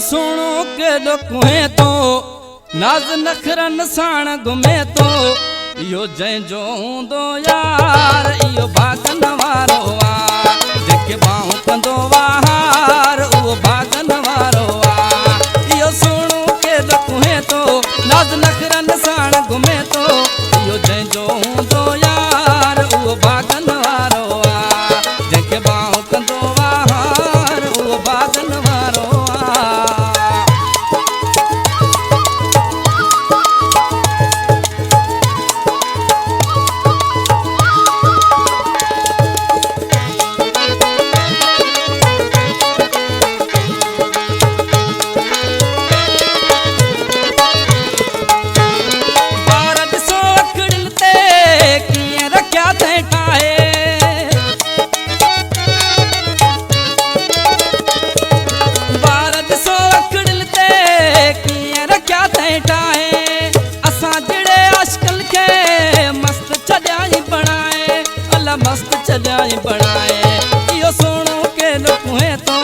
सुनो के डुकुए तो नाज नखरन साण घुमे तो यो जंहिंजो हूंदो यार इहो भागन वारो आ जेके बाहूं कंदो वार उहो भागन वारो आ इहो सुनो के डुकुए तो नाज नखरन साण घुमे तो इहो जंहिंजो हूंदो यार उहो भागन वारो आ जेके बाहूं कंदो वार उहो भागन वारो मस्त चढ़ाई बनाए इहो सुनो के डुकुए तो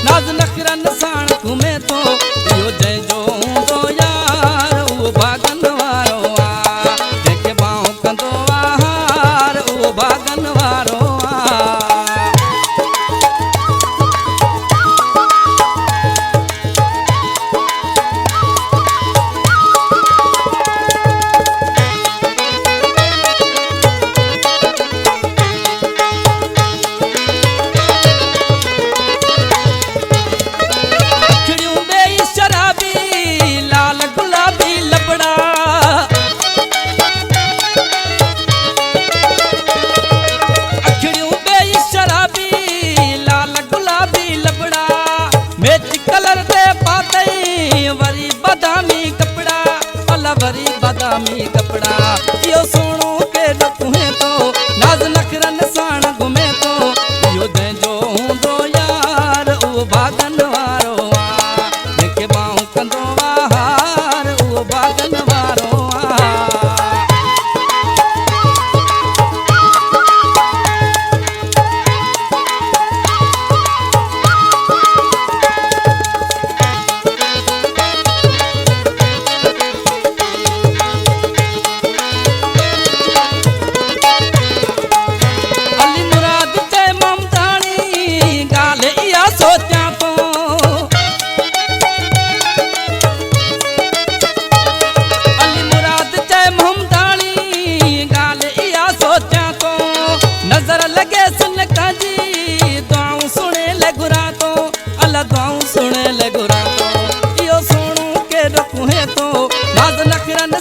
नाज नखरन साण घुमे तो इहो जंहिंजो हूंदो यार उहो भागन वारो आ जेके बाहूं कंदो वार उहो भागन वारो वरी बादामी कपड़ा इहो सुनो के डुकुए तो नाज नखरन साण घुमे तो इहो जंहिंजो हूंदो यार उहो भागन वारो आ जेके बाहूं कंदो वार उहो भागन वारो दुआऊं सुने ले गुरा तो इहो सुनो के डुकुए तो नाज नखरन